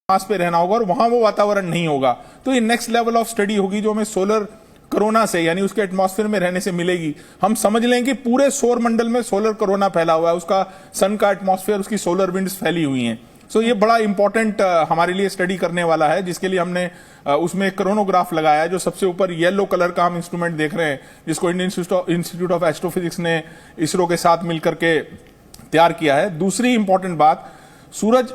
मास पे रहना होगा और वहां वो वातावरण नहीं होगा। तो ये नेक्स्ट लेवल ऑफ स्टडी होगी जो हमें सोलर कोरोना से यानी उसके एटमॉस्फेयर में रहने से मिलेगी। हम समझ लें कि पूरे सौर मंडल में सोलर कोरोना फैला हुआ है, उसका सन का एटमॉस्फेयर, उसकी सोलर विंड्स फैली हुई हैं। सो ये बड़ा इंपॉर्टेंट हमारे लिए स्टडी करने वाला है, जिसके लिए हमने उसमें एक कोरोनोग्राफ लगाया है। जो सबसे ऊपर येलो कलर का हम इंस्ट्रूमेंट देख रहे हैं, जिसको इंडियन इंस्टीट्यूट ऑफ एस्ट्रोफिजिक्स ने इसरो के साथ मिलकर के तैयार किया है। दूसरी इंपॉर्टेंट बात, सूरज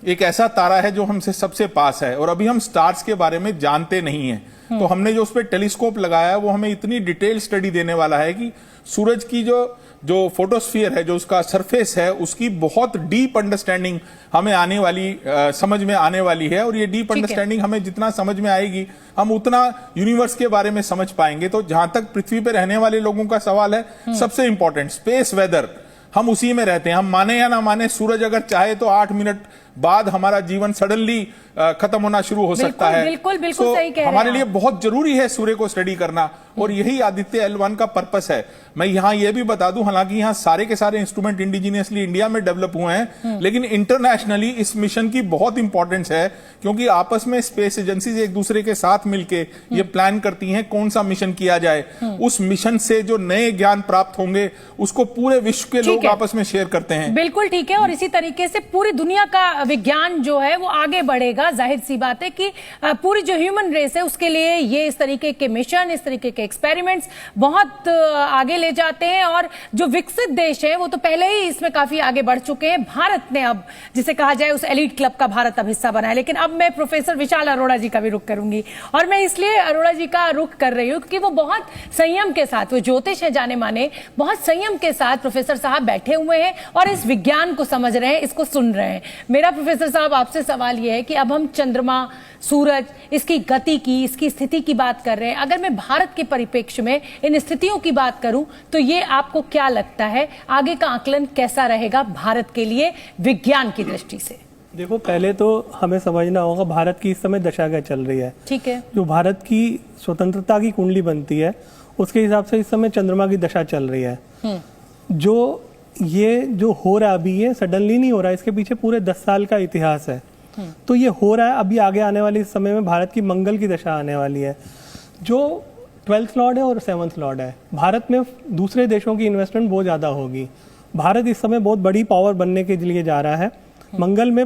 एक ऐसा तारा है जो हमसे सबसे पास है और अभी हम स्टार्स के बारे में जानते नहीं हैं। तो हमने जो उस पर टेलीस्कोप लगाया है वो हमें इतनी डिटेल स्टडी देने वाला है कि सूरज की जो फोटोस्फीयर है, जो उसका सरफेस है, उसकी बहुत डीप अंडरस्टैंडिंग हमें आने वाली समझ में आने वाली है। और ये डीप अंडरस्टैंडिंग हमें जितना समझ में आएगी, हम उतना यूनिवर्स के बारे में समझ पाएंगे। तो जहां तक पृथ्वी पर रहने वाले लोगों का सवाल है, सबसे इंपॉर्टेंट स्पेस वेदर, हम उसी में रहते हैं। हम माने या ना माने, सूरज अगर चाहे तो 8 मिनट बाद हमारा जीवन सडनली खत्म होना शुरू हो सकता है। बिल्कुल बिल्कुल सही कह रहे हैं। हमारे लिए बहुत जरूरी है सूर्य को स्टडी करना और यही आदित्य L1 का पर्पस है। मैं यहां यह भी बता दूं, हालांकि यहां सारे के सारे इंस्ट्रूमेंट इंडिजीनियसली इंडिया में डेवलप हुए हैं, लेकिन इंटरनेशनली इस मिशन की बहुत इंपॉर्टेंस है, क्योंकि आपस में स्पेस एजेंसीज एक दूसरे के साथ मिलके ये प्लान करती हैं कौन सा मिशन किया जाए। उस मिशन से जो नए ज्ञान प्राप्त होंगे उसको पूरे विश्व के लोग आपस में शेयर करते हैं। बिल्कुल ठीक है। और इसी तरीके से पूरी दुनिया का विज्ञान जो है वो आगे बढ़ेगा। जाहिर सी बात है कि पूरी जो ह्यूमन रेस है उसके लिए ये इस तरीके के मिशन, इस तरीके के एक्सपेरिमेंट्स बहुत आगे ले जाते हैं। और जो विकसित देश है वो तो पहले ही इसमें काफी आगे बढ़ चुके हैं। भारत ने अब, जिसे कहा जाए, उस एलीट क्लब का भारत अब हिस्सा बना है। लेकिन अब मैं प्रोफेसर विशाल अरोड़ा जी का भी रुख करूंगी, और मैं इसलिए अरोड़ा जी का रुख कर रही हूं क्योंकि वो बहुत संयम के साथ, वो ज्योतिष है जाने माने, बहुत संयम के साथ प्रोफेसर साहब बैठे हुए हैं और इस विज्ञान को समझ रहे हैं, इसको सुन रहे हैं। मेरा प्रोफेसर साहब आपसे सवाल यह है कि अब हम चंद्रमा, सूरज, इसकी गति की, इसकी स्थिति की बात कर रहे हैं। अगर मैं भारत के परिप्रेक्ष्य में इन स्थितियों की बात करूं तो ये आपको क्या लगता है, आगे का आकलन कैसा रहेगा भारत के लिए विज्ञान की दृष्टि से? देखो, पहले तो हमें समझना होगा भारत की इस समय दशा क्या चल रही है। ठीक है। जो भारत की स्वतंत्रता की कुंडली बनती है उसके हिसाब से इस समय चंद्रमा की दशा चल रही है। जो हो रहा है अभी, ये सडनली नहीं हो रहा है, इसके पीछे पूरे 10 साल का इतिहास है। तो ये हो रहा है। अभी आगे आने वाले इस समय में भारत की मंगल की दशा आने वाली है, जो 12th लॉर्ड है और 7th लॉर्ड है। भारत में दूसरे देशों की इन्वेस्टमेंट बहुत ज़्यादा होगी। भारत इस समय बहुत बड़ी पावर बनने के लिए जा रहा है। मंगल में